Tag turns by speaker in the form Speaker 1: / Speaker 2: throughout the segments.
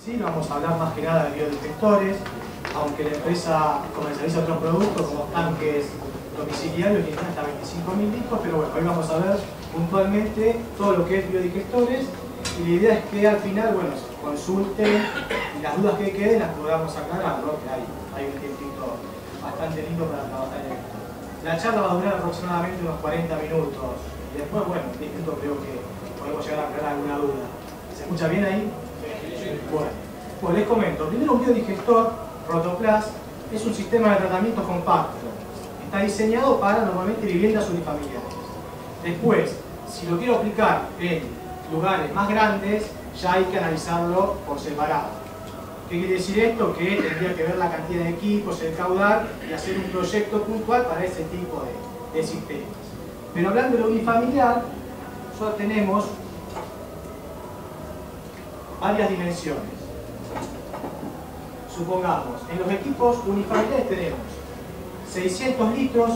Speaker 1: ¿sí? Vamos a hablar más que nada de biodigestores, aunque la empresa comercializa otros productos como tanques domiciliarios que tienen hasta 25.000 litros, pero bueno, hoy vamos a ver puntualmente todo lo que es biodigestores y la idea es que al final, bueno, consulten y las dudas que queden las podamos aclarar, ¿no? Que hay un tiempito bastante lindo para trabajar en esto. La charla va a durar aproximadamente unos 40 minutos y después, bueno, en 10 minutos creo que podemos llegar a aclarar alguna duda. ¿Se escucha bien ahí? Bueno, les comento. Primero, un biodigestor Rotoplas es un sistema de tratamiento compacto. Está diseñado para normalmente viviendas unifamiliares. Después, si lo quiero aplicar en lugares más grandes, ya hay que analizarlo por separado. ¿Qué quiere decir esto? Que tendría que ver la cantidad de equipos, el caudal y hacer un proyecto puntual para ese tipo de sistemas. Pero hablando de lo unifamiliar, solo tenemos varias dimensiones. Supongamos, en los equipos unifamiliares tenemos 600 litros,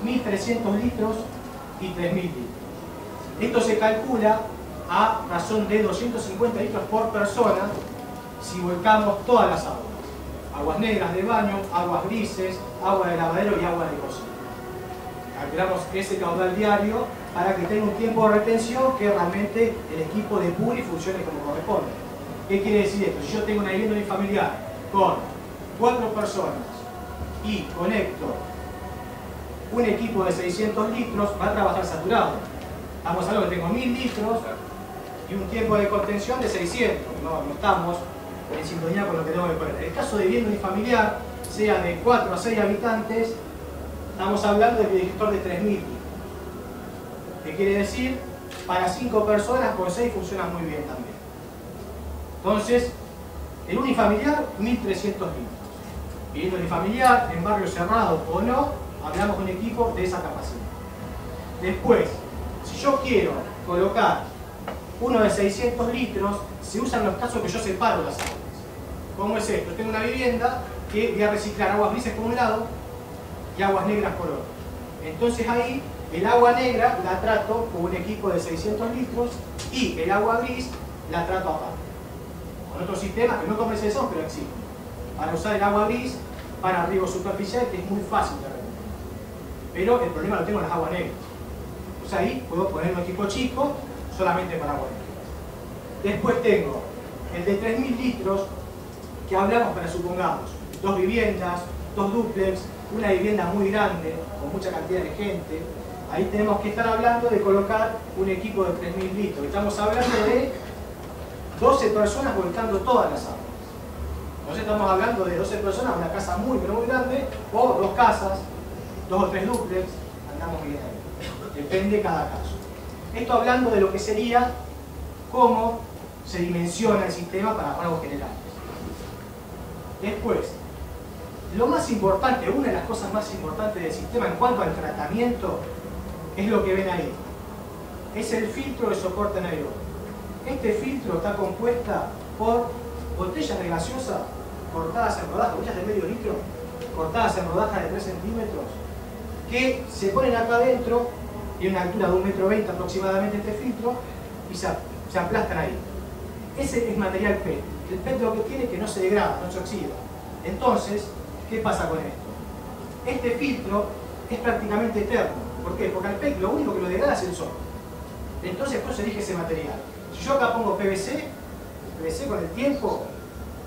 Speaker 1: 1300 litros y 3000 litros. Esto se calcula a razón de 250 litros por persona si volcamos todas las aguas. Aguas negras de baño, aguas grises, agua de lavadero y agua de cocina. Calculamos ese caudal diario para que tenga un tiempo de retención que realmente el equipo depure y funcione como corresponde. ¿Qué quiere decir esto? Si yo tengo una vivienda unifamiliar con 4 personas y conecto un equipo de 600 litros, va a trabajar saturado. Estamos hablando que tengo 1000 litros y un tiempo de contención de 600. No estamos en sintonía con lo que tengo que poner. En el caso de vivienda unifamiliar, sea de 4 a 6 habitantes, estamos hablando de biodigestor de 3000 litros. ¿Qué quiere decir? Para 5 personas con 6 funciona muy bien también. Entonces, el unifamiliar, 1300 litros. Vivienda unifamiliar, en barrio cerrado o no, hablamos de un equipo de esa capacidad. Después, si yo quiero colocar uno de 600 litros, se usan los casos que yo separo las aguas. ¿Cómo es esto? Tengo una vivienda que voy a reciclar aguas grises por un lado y aguas negras por otro. Entonces ahí, el agua negra la trato con un equipo de 600 litros y el agua gris la trato aparte. Con otro sistema que no comercializamos, pero existe. Para usar el agua gris para riego superficial, que es muy fácil de remover. Pero el problema lo tengo en las aguas negras. Pues ahí puedo poner un equipo chico solamente para agua negra. Después tengo el de 3000 litros que hablamos para, supongamos, 2 viviendas, 2 dúplex, una vivienda muy grande, con mucha cantidad de gente. Ahí tenemos que estar hablando de colocar un equipo de 3000 litros. Estamos hablando de 12 personas volcando todas las aguas. Entonces estamos hablando de 12 personas, una casa muy pero muy grande, o 2 casas, 2 o 3 dúplex, andamos bien ahí. Depende de cada caso. Esto hablando de lo que sería cómo se dimensiona el sistema para rasgos generales. Después, lo más importante, una de las cosas más importantes del sistema en cuanto al tratamiento, es lo que ven ahí. Es el filtro de soporte anaeróbico. Este filtro está compuesta por botellas de gaseosa cortadas en rodajas, botellas de medio litro, cortadas en rodajas de 3 centímetros, que se ponen acá adentro, tiene una altura de 1,20 m aproximadamente este filtro, y se aplastan ahí. Ese es material PET. El PET lo que tiene es que no se degrada, no se oxida. Entonces, ¿qué pasa con esto? Este filtro es prácticamente eterno. ¿Por qué? Porque al PET lo único que lo degrada es el sol. Entonces, pues se elige ese material. Si yo acá pongo PVC con el tiempo,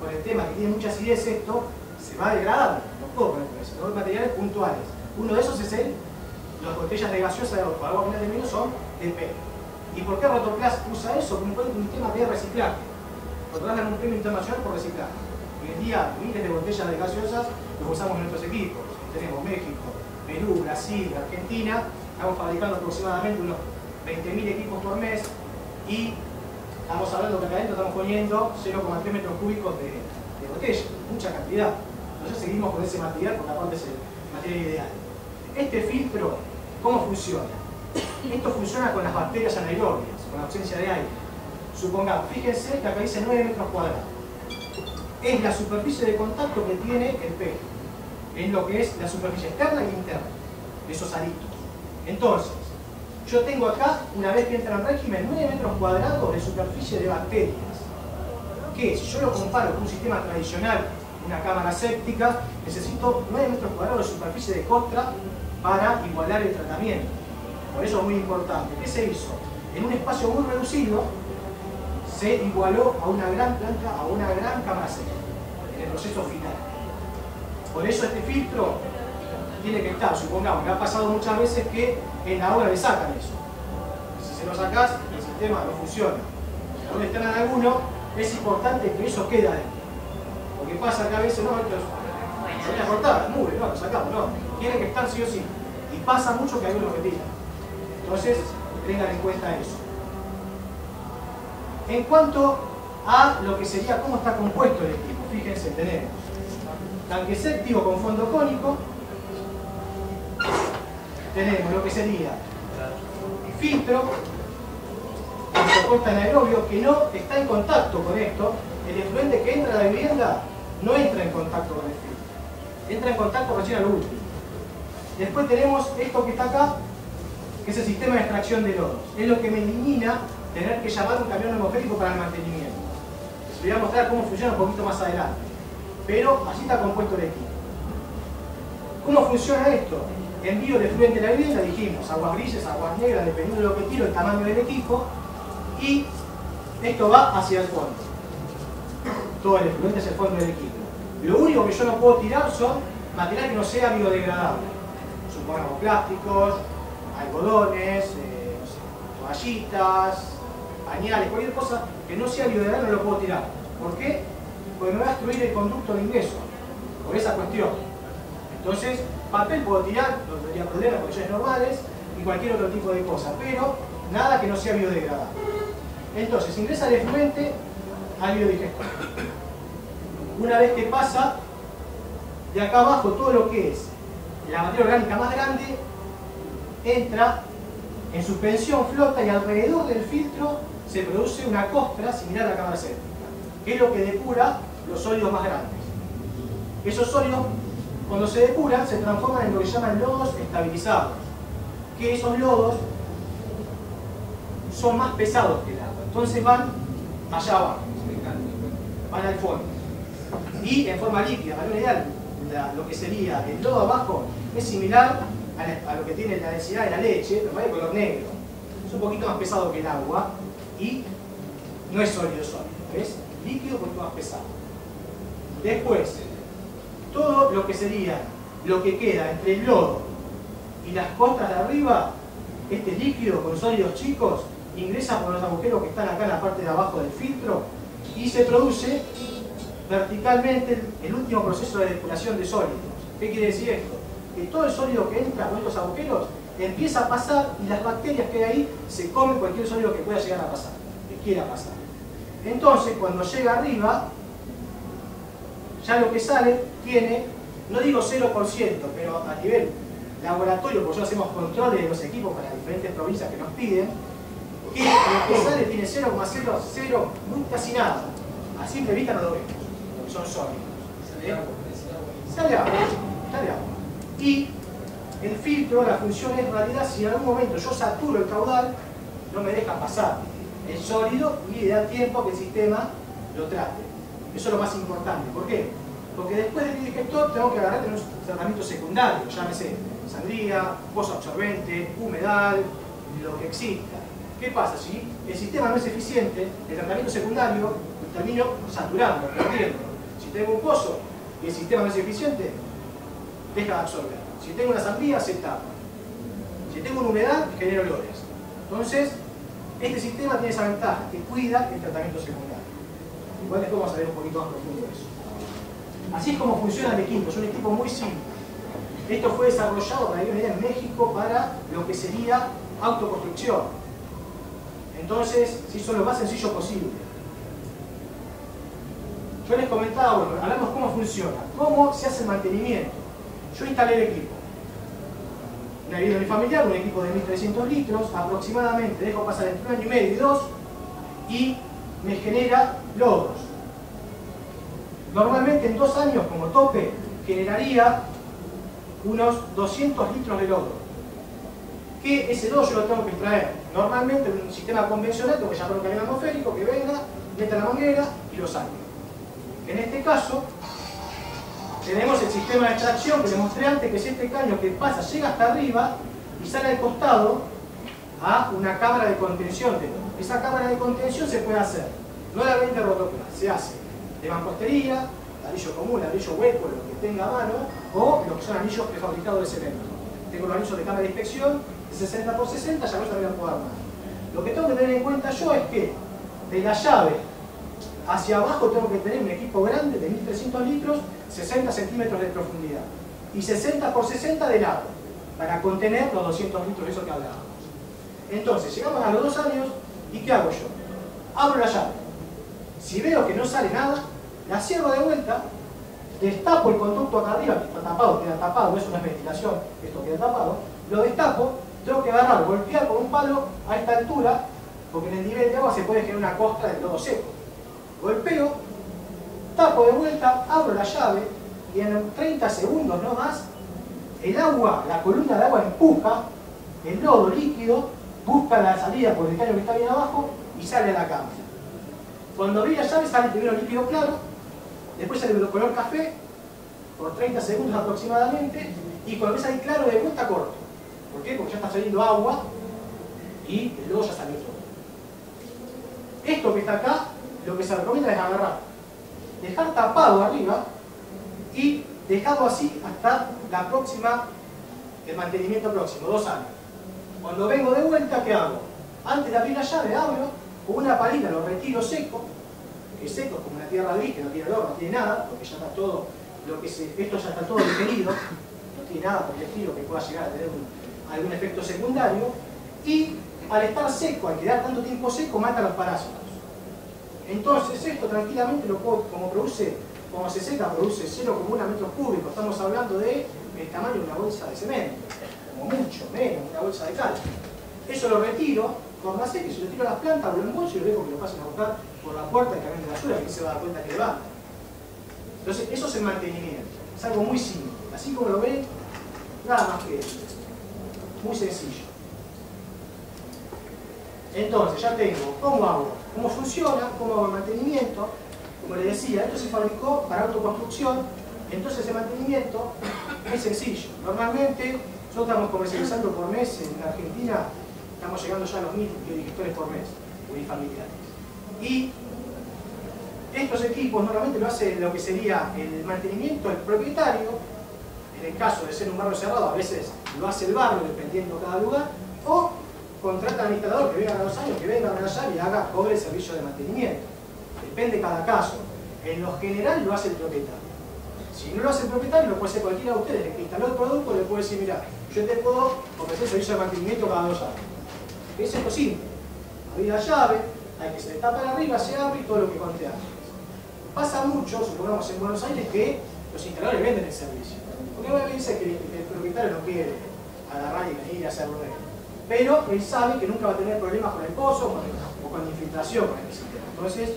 Speaker 1: con el tema que tiene mucha acidez esto, se va degradando. No puedo poner PVC, no hay materiales puntuales. Uno de esos es las botellas de gaseosa de agua mineral de vino son de PET. ¿Y por qué Rotoplas usa eso? Porque es un tema de reciclaje. Rotoplas gana un premio internacional por reciclaje. Hoy en día, miles de botellas de gaseosas los usamos en nuestros equipos. Tenemos México, Perú, Brasil, Argentina. Estamos fabricando aproximadamente unos 20.000 equipos por mes y estamos hablando que acá adentro estamos poniendo 0,3 metros cúbicos de botella, mucha cantidad. Entonces seguimos con ese material porque aparte es el material ideal. Este filtro, ¿cómo funciona? Esto funciona con las bacterias anaerobias, con la ausencia de aire. Supongamos, fíjense que acá dice 9 metros cuadrados. Es la superficie de contacto que tiene el PET en lo que es la superficie externa y interna de esos aritos. Entonces, yo tengo acá, una vez que entra en régimen, 9 metros cuadrados de superficie de bacterias. que si yo lo comparo con un sistema tradicional, una cámara séptica, necesito 9 metros cuadrados de superficie de costra para igualar el tratamiento. Por eso es muy importante. ¿Qué se hizo? En un espacio muy reducido se igualó a una gran planta, a una gran cámara séptica, en el proceso final. Por eso este filtro tiene que estar, supongamos, me ha pasado muchas veces que en la obra le sacan eso. Si se lo sacás, el sistema no funciona. Si no están en alguno, es importante que eso quede adentro. Porque pasa que a veces, no, esto se voy a cortar, mugre, no, lo sacamos, no. Tiene que estar sí o sí. Y pasa mucho que algunos lo retiran. Entonces, tengan en cuenta eso. En cuanto a lo que sería cómo está compuesto el equipo, fíjense, tenemos tanque séptico con fondo cónico, tenemos lo que sería filtro, compuesta anaerobio, que no está en contacto con esto. El efluente que entra a la vivienda no entra en contacto con el filtro, entra en contacto recién al último. Después tenemos esto que está acá, que es el sistema de extracción de lodos. Es lo que me elimina tener que llamar un camión atmosférico para el mantenimiento. Les voy a mostrar cómo funciona un poquito más adelante. Pero así está compuesto el equipo. ¿Cómo funciona esto? Envío de efluente a la vivienda, dijimos, aguas grises, aguas negras, dependiendo de lo que tiro, el tamaño del equipo, y esto va hacia el fondo. Todo el efluente es el fondo del equipo. Lo único que yo no puedo tirar son material que no sea biodegradable. Supongamos plásticos, algodones, no sé, toallitas, pañales, cualquier cosa que no sea biodegradable no lo puedo tirar. ¿Por qué? Porque me va a destruir el conducto de ingreso, por esa cuestión. Entonces, papel puedo tirar, no tendría problema, condiciones normales, y cualquier otro tipo de cosa, pero nada que no sea biodegradable. Entonces, ingresa el efluente al biodigestor. Una vez que pasa, de acá abajo todo lo que es la materia orgánica más grande entra en suspensión, flota, y alrededor del filtro se produce una costra similar a la cámara séptica, que es lo que depura los sólidos más grandes. Esos sólidos, cuando se depuran, se transforman en lo que se llaman lodos estabilizados, que esos lodos son más pesados que el agua, entonces van allá abajo, van al fondo, y en forma líquida. Para una idea, lo que sería el lodo abajo es similar a lo que tiene la densidad de la leche, pero de color negro. Es un poquito más pesado que el agua y no es sólido, es líquido, un poquito más pesado. Después, todo lo que sería lo que queda entre el lodo y las costras de arriba, este líquido con sólidos chicos ingresa por los agujeros que están acá en la parte de abajo del filtro y se produce verticalmente el último proceso de depuración de sólidos. ¿Qué quiere decir esto? Que todo el sólido que entra por estos agujeros empieza a pasar y las bacterias que hay ahí se comen cualquier sólido que pueda llegar a pasar, que quiera pasar. Entonces, cuando llega arriba, ya lo que sale tiene, no digo 0%, pero a nivel laboratorio, porque nosotros hacemos controles de los equipos para diferentes provincias que nos piden, que lo que sale tiene 0,00, muy casi nada. A simple vista no lo vemos, porque son sólidos. Sale agua, sale agua. Y el filtro, la función es en realidad, si en algún momento yo saturo el caudal, no me deja pasar el sólido y da tiempo que el sistema lo trate. Eso es lo más importante. ¿Por qué? Porque después del biodigestor tengo que agarrar un tratamiento secundario, llámese sangría, pozo absorbente, humedad, lo que exista. ¿Qué pasa? Si el sistema no es eficiente, el tratamiento secundario lo termino saturando, perdiendo. Si tengo un pozo y el sistema no es eficiente, deja de absorber. Si tengo una sangría, se tapa. Si tengo una humedad, genera olores. Entonces, este sistema tiene esa ventaja, que cuida el tratamiento secundario. Igual después vamos a ver un poquito más profundo eso. Así es como funciona el equipo, es un equipo muy simple. Esto fue desarrollado para en México para lo que sería autoconstrucción. Entonces, se hizo lo más sencillo posible. Yo les comentaba, bueno, hablamos cómo funciona, cómo se hace el mantenimiento. Yo instalé el equipo. Una vivienda unifamiliar, un equipo de 1300 litros, aproximadamente, dejo pasar entre 1 año y medio y 2, y me genera lodos. Normalmente en 2 años, como tope, generaría unos 200 litros de lodo. Que ese lodo yo lo tengo que extraer. Normalmente en un sistema convencional tengo que llamar un camión atmosférico que venga, meta la manguera y lo saque. En este caso, tenemos el sistema de extracción que les mostré antes, que es este caño que pasa, llega hasta arriba y sale al costado a una cámara de contención. Esa cámara de contención se puede hacer nuevamente rotoplas, se hace de mampostería, ladrillo común, ladrillo hueco, lo que tenga a mano, o los que son anillos prefabricados de cemento. Tengo los anillos de cámara de inspección de 60 por 60, ya no se me voy a poder más. Lo que tengo que tener en cuenta yo es que de la llave hacia abajo tengo que tener un equipo grande de 1300 litros, 60 centímetros de profundidad y 60 por 60 de lado, para contener los 200 litros de eso que hablábamos. Entonces, llegamos a los 2 años y ¿qué hago yo? Abro la llave. Si veo que no sale nada, la cierro de vuelta, destapo el conducto acá arriba, que está tapado, queda tapado, eso no es ventilación, esto queda tapado, lo destapo, tengo que agarrar, golpear con un palo a esta altura, porque en el nivel de agua se puede generar una costra del lodo seco. Golpeo, tapo de vuelta, abro la llave y en 30 segundos no más, el agua, la columna de agua empuja el lodo líquido, busca la salida por el caño que está bien abajo y sale a la cámara. Cuando abrí la llave sale primero líquido claro, después sale el color café, por 30 segundos aproximadamente, y cuando ves ahí claro de vuelta corto. ¿Por qué? Porque ya está saliendo agua y el lodo ya salió todo. Esto que está acá, lo que se recomienda es agarrar, dejar tapado arriba y dejarlo así hasta la próxima, el mantenimiento próximo, 2 años. Cuando vengo de vuelta, ¿qué hago? Antes de abrir la llave, abro, con una palita lo retiro seco, que seco es como una tierra gris, que no tiene olor, no tiene nada, porque ya está todo, esto ya está todo digerido, no tiene nada por el estilo que pueda llegar a tener algún efecto secundario, y al estar seco, al quedar tanto tiempo seco, mata los parásitos. Entonces esto tranquilamente lo puedo, como se seca, produce 0,1 metros cúbicos, estamos hablando del tamaño de una bolsa de cemento, como mucho, menos, una bolsa de cal. Eso lo retiro, con más seco, y si lo tiro a las plantas, abro el bolso y lo dejo que lo pasen a buscar por la puerta del camión de basura, que se va a dar cuenta que va. Entonces, eso es el mantenimiento. Es algo muy simple. Así como lo ven, nada más que eso. Muy sencillo. Entonces, ya tengo cómo hago, cómo funciona, cómo hago el mantenimiento. Como les decía, esto se fabricó para autoconstrucción, entonces el mantenimiento es sencillo. Normalmente, nosotros estamos comercializando por mes en Argentina, estamos llegando ya a los 1000 biodigestores por mes, unifamiliares. Y estos equipos normalmente lo hace lo que sería el mantenimiento el propietario, en el caso de ser un barrio cerrado, a veces lo hace el barrio, dependiendo de cada lugar, o contrata al instalador que venga a los años, que venga a rayar y cobre el servicio de mantenimiento. Depende de cada caso. En lo general lo hace el propietario. Si no lo hace el propietario, lo puede hacer cualquiera de ustedes. El que instaló el producto le puede decir, mira, yo te puedo ofrecer servicio de mantenimiento cada 2 años. Eso es lo simple. Abrir la llave, hay que se destapa la arriba, se abre y todo lo que conté antes. Pasa mucho, supongamos en Buenos Aires, que los instaladores venden el servicio. Porque a veces que el propietario no quiere agarrar y venir y hacerlo de él. Pero él sabe que nunca va a tener problemas con el pozo o con la infiltración con el sistema. Entonces,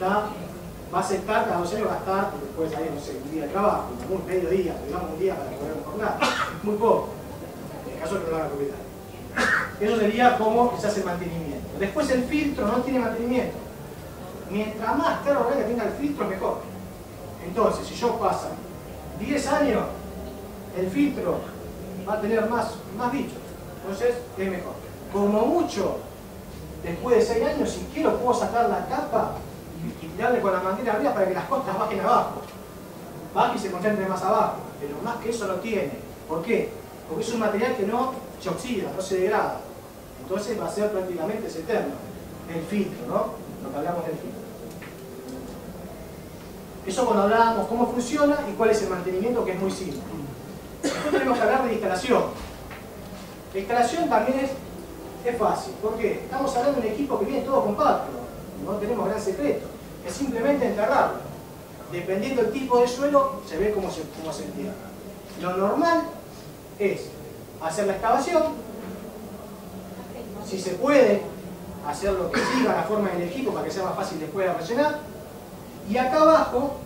Speaker 1: va a aceptar cada 2 años gastar, porque puede salir, no sé, un día de trabajo, un medio día, digamos un día para poder jornada. Muy poco, en el caso de que no lo haga el propietario. Eso sería como se hace el mantenimiento. Después el filtro no tiene mantenimiento. Mientras más carga orgánica tenga el filtro, mejor. Entonces, si yo paso 10 años, el filtro va a tener más bichos. Entonces, es mejor. Como mucho, después de 6 años, si quiero, puedo sacar la tapa y tirarle con la manguera arriba para que las costras bajen abajo. Baje y se concentre más abajo. Pero más que eso no tiene. ¿Por qué? Porque es un material que no se oxida, no se degrada. Entonces va a ser prácticamente eterno. El filtro, ¿no? Lo que hablamos del filtro. Eso cuando hablábamos cómo funciona y cuál es el mantenimiento, que es muy simple. Después tenemos que hablar de instalación. La instalación también es fácil. ¿Por qué? Estamos hablando de un equipo que viene todo compacto. No tenemos gran secreto. Es simplemente enterrarlo. Dependiendo del tipo de suelo, se ve cómo se entierra. Lo normal es hacer la excavación. Si se puede, hacer lo que siga la forma del equipo para que sea más fácil después de rellenar. Y acá abajo,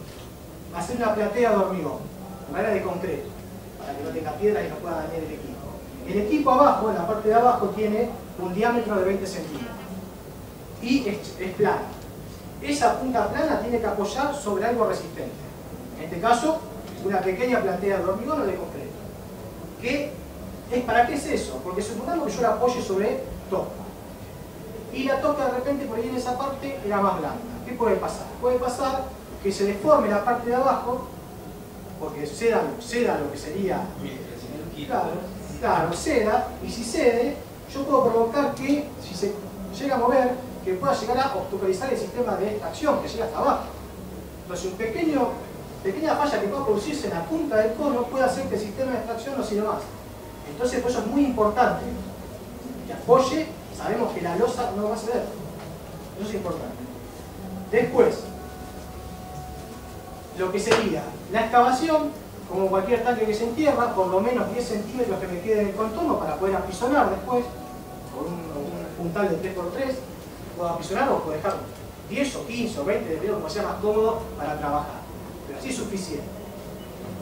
Speaker 1: hacer una platea de hormigón, de manera de concreto, para que no tenga piedras y no pueda dañar el equipo. El equipo abajo, en la parte de abajo, tiene un diámetro de 20 centímetros. Y es plano. esa punta plana tiene que apoyar sobre algo resistente. En este caso, una pequeña platea de hormigón o de concreto. ¿Para qué es eso? Porque supongamos que yo la apoye sobre tosca. Y la tosca de repente por ahí en esa parte era más blanda. ¿Qué puede pasar? Puede pasar que se deforme la parte de abajo, porque ceda lo que sería... Claro, ceda, y si cede, yo puedo provocar que, si se llega a mover, que pueda llegar a obstaculizar el sistema de extracción, que llega hasta abajo. Entonces, pequeña falla que pueda producirse en la punta del cono puede hacer que el sistema de extracción no sirva más. Entonces, por eso es muy importante que apoye, sabemos que la losa no va a ceder. Eso es importante. Después, lo que sería la excavación, como cualquier tanque que se entierra, por lo menos 10 centímetros que me quede en el contorno para poder apisonar después, con un puntal de 3×3, puedo apisonar o puedo dejar 10 o 15 o 20, dependiendo como sea más cómodo para trabajar. Pero así es suficiente.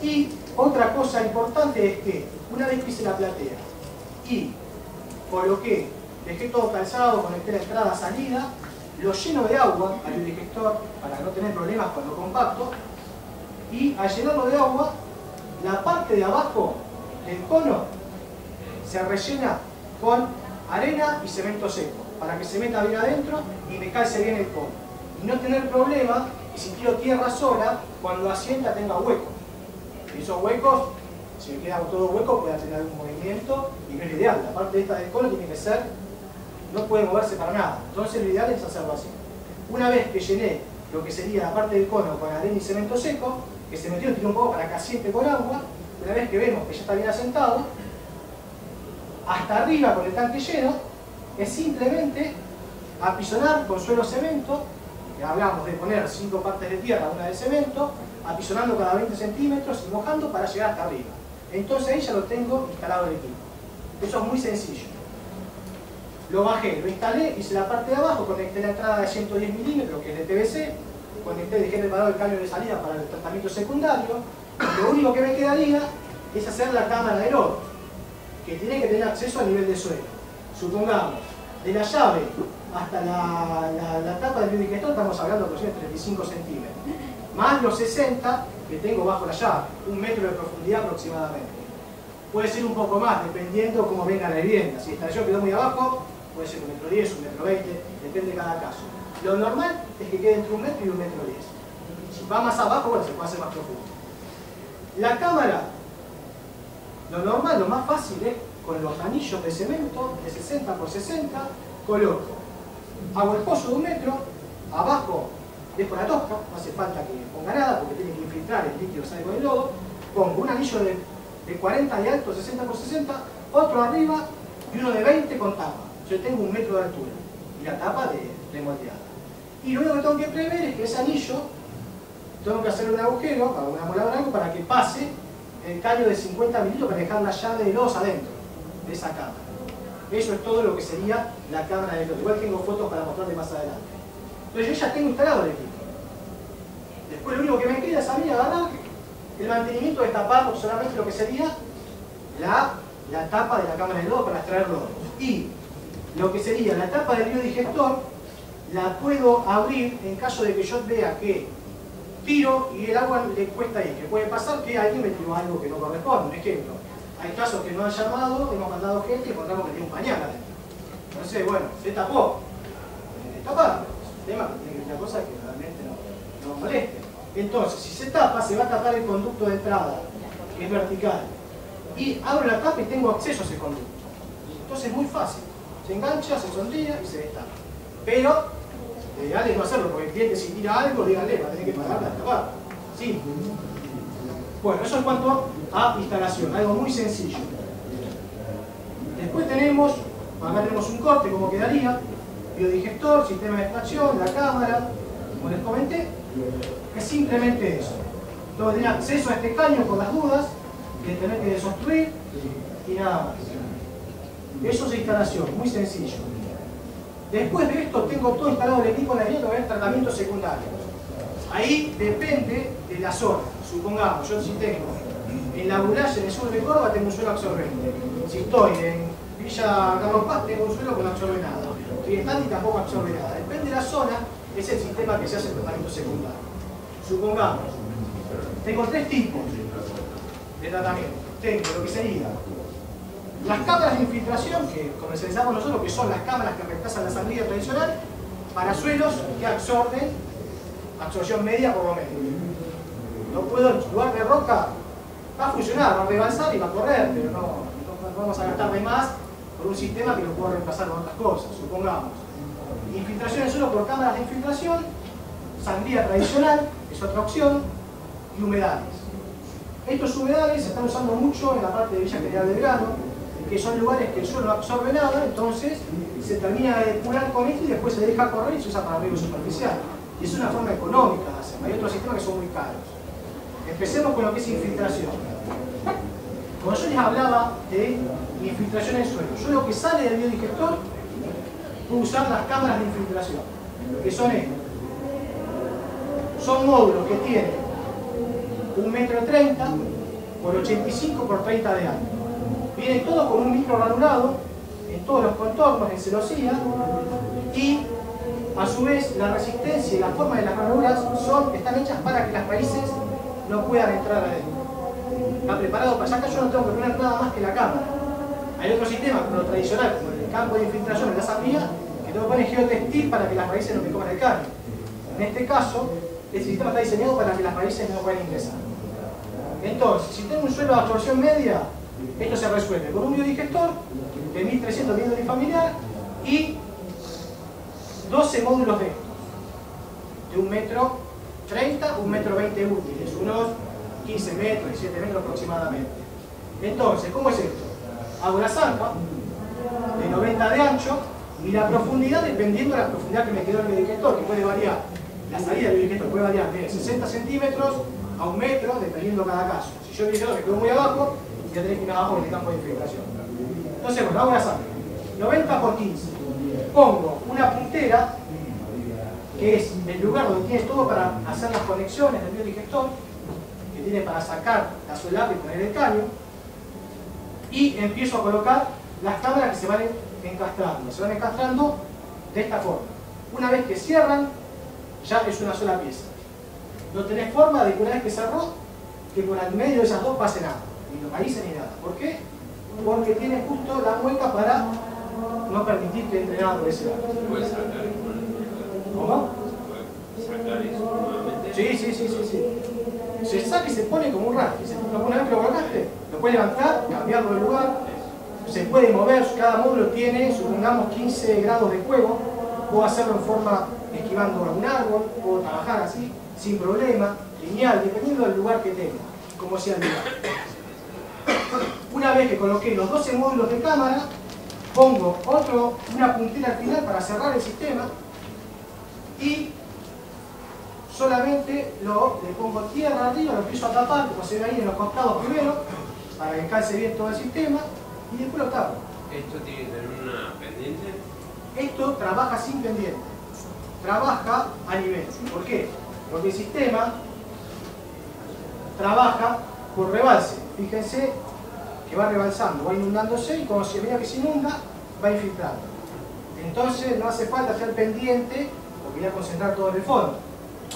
Speaker 1: Y otra cosa importante es que, una vez que hice la platea y coloqué, dejé todo calzado, conecté la entrada-salida, lo lleno de agua al biodigestor para no tener problemas con lo compacto, y al llenarlo de agua, la parte de abajo del cono se rellena con arena y cemento seco para que se meta bien adentro y me calce bien el cono. Y no tener problema que si tiro tierra sola, cuando asienta tenga huecos. Y esos huecos, si me queda todo hueco, puede tener algún movimiento y no es lo ideal. La parte esta del cono tiene que ser, no puede moverse para nada. Entonces lo ideal es hacerlo así. Una vez que llené lo que sería la parte del cono con arena y cemento seco, que se metió, tiró un poco para que asiente con agua, una vez que vemos que ya está bien asentado, hasta arriba con el tanque lleno, es simplemente apisonar con suelo cemento, que hablamos de poner 5 partes de tierra, una de cemento, apisonando cada 20 centímetros y mojando para llegar hasta arriba. Entonces ahí ya lo tengo instalado el equipo. Eso es muy sencillo. Lo bajé, lo instalé, hice la parte de abajo, conecté la entrada de 110 milímetros, que es de PVC, conecté, dejé preparado el cambio de salida para el tratamiento secundario. Lo único que me quedaría es hacer la cámara de lodo, que tiene que tener acceso a nivel de suelo. Supongamos, de la llave hasta la tapa del biodigestor estamos hablando de 35 centímetros, más los 60 que tengo bajo la llave, 1 metro de profundidad aproximadamente. Puede ser un poco más, dependiendo cómo venga la vivienda. Si el instalación quedó muy abajo, puede ser 1,10 m, 1,20 m, depende de cada caso. Lo normal es que quede entre 1 metro y 1,10 m. Si va más abajo, bueno, se puede hacer más profundo. La cámara, lo normal, lo más fácil es con los anillos de cemento de 60 por 60, coloco, hago el pozo de 1 metro, abajo dejo la tosca, no hace falta que ponga nada porque tiene que infiltrar el líquido que sale con el lodo, pongo un anillo de 40 de alto, 60 por 60, otro arriba y uno de 20 con tapa. Yo tengo 1 metro de altura y la tapa de moldeada. Y lo único que tengo que prever es que ese anillo tengo que hacer un agujero, una moladura algo para que pase el caño de 50 milímetros para dejar la llave de lodos adentro de esa cámara. Eso es todo lo que sería la cámara de lodo. Igual tengo fotos para mostrarles más adelante. Entonces yo ya tengo instalado el equipo. Después lo único que me queda es a mí agarrar el mantenimiento de tapar solamente lo que sería la tapa de la cámara de lodo para extraer lodos. Y lo que sería la tapa del biodigestor la puedo abrir en caso de que yo vea que tiro y el agua le cuesta ir. Que puede pasar que alguien me tiró algo que no corresponde. Un ejemplo, hay casos que no han llamado, hemos mandado gente y encontramos que tiene un pañal adentro. Entonces, bueno, se tapó. Tiene que tapar. El tema tiene que ser una cosa que realmente no moleste. Entonces, si se tapa, se va a tapar el conducto de entrada, que es vertical. Y abro la tapa y tengo acceso a ese conducto. Entonces es muy fácil. Se engancha, se sondea y se destapa. Pero, lo ideal es no hacerlo, porque el cliente si tira algo, díganle, va a tener que pagar para destapar. ¿Sí? Bueno, eso en cuanto a instalación, algo muy sencillo. Después tenemos, acá tenemos un corte, como quedaría, biodigestor, sistema de extracción, la cámara, como les comenté, es simplemente eso. Todo tiene acceso a este caño por las dudas, de tener que desobstruir y nada más. Eso es instalación, muy sencillo. Después de esto tengo todo instalado el equipo en la línea, que va a haber tratamientos secundarios. Ahí depende de la zona. Supongamos, yo si tengo en la Bulaye, en el sur de Córdoba, tengo un suelo absorbente. Si estoy en Villa Carlos Paz, tengo un suelo con absorbe nada. Si en Tati tampoco absorbe nada. Depende de la zona, es el sistema que se hace en tratamiento secundario. Supongamos, tengo tres tipos de tratamiento. Tengo lo que sería las cámaras de infiltración, que comercializamos nosotros, que son las cámaras que reemplazan la sangría tradicional, para suelos que absorben absorción media por lo menos. No puedo, en lugar de roca, va a funcionar, va a rebalsar y va a correr, pero no vamos a gastar de más por un sistema que lo puedo reemplazar con otras cosas. Supongamos, infiltración en suelo por cámaras de infiltración, sangría tradicional, es otra opción, y humedales. Estos humedales se están usando mucho en la parte de Villa General Belgrano, que son lugares que el suelo no absorbe nada, entonces se termina de depurar con esto y después se deja correr y se usa para riego superficial. Y es una forma económica de hacerlo. Hay otros sistemas que son muy caros. Empecemos con lo que es infiltración. Cuando yo les hablaba de infiltración en suelo, yo lo que sale del biodigestor puedo usar las cámaras de infiltración, que son estos. Son módulos que tienen 1,30 m por 85 por 30 de alto. Vienen todos con un micro ranurado en todos los contornos, en celosía, y a su vez la resistencia y la forma de las ranuras están hechas para que las raíces no puedan entrar adentro. Está preparado para acá, yo no tengo que poner nada más que la cámara. Hay otro sistema, como lo tradicional, como el campo de infiltración en la sangría, que tengo que poner geotextil para que las raíces no me coman el caño. En este caso, el sistema está diseñado para que las raíces no puedan ingresar. Entonces, si tengo un suelo de absorción media, esto se resuelve con un biodigestor de 1300 milímetros unifamiliar y 12 módulos de estos, de 1,30 m, 1,20 m útiles, unos 15 metros, 17 metros aproximadamente. Entonces, ¿cómo es esto? Hago la zanja de 90 de ancho y la profundidad dependiendo de la profundidad que me quedó el biodigestor, que puede variar. La salida del biodigestor puede variar de 60 centímetros a 1 metro, dependiendo cada caso. Si yo el biodigestor me quedó muy abajo, ya tenés que ir abajo en el campo de infiltración. Entonces, bueno, hago la zanja. 90 por 15. Pongo una puntera, que es el lugar donde tienes todo para hacer las conexiones del biodigestor, que tiene para sacar la solapa y poner el caño, y empiezo a colocar las cámaras que se van encastrando. Se van encastrando de esta forma. Una vez que cierran, ya es una sola pieza. No tenés forma de que una vez que cerró, que por el medio de esas dos pase nada, ni los raíces ni nada. ¿Por qué? Porque tiene justo la mueca para no permitir que entre nada por ese lado.
Speaker 2: ¿Puedes sacar?
Speaker 1: ¿Cómo?
Speaker 2: ¿Sacar eso nuevamente?
Speaker 1: Sí. Se saca y se pone como un rastre. Una vez que lo colocaste, lo puedes levantar, cambiarlo de lugar, se puede mover, cada módulo tiene, supongamos, 15 grados de juego. Puedo hacerlo en forma esquivando algún árbol, puedo trabajar así, sin problema, lineal, dependiendo del lugar que tenga, como sea el lugar. Una vez que coloqué los 12 módulos de cámara, pongo una puntera al final para cerrar el sistema y solamente le pongo tierra arriba, lo empiezo a tapar, como se ve ahí en los costados primero, para que calce bien todo el sistema y después lo tapo.
Speaker 2: ¿Esto tiene que tener una pendiente?
Speaker 1: Esto trabaja sin pendiente, trabaja a nivel. ¿Por qué? Porque el sistema trabaja por rebalse. Fíjense que va rebalsando, va inundándose y cuando se vea que se inunda, va infiltrando. Entonces no hace falta hacer pendiente porque voy a concentrar todo en el fondo.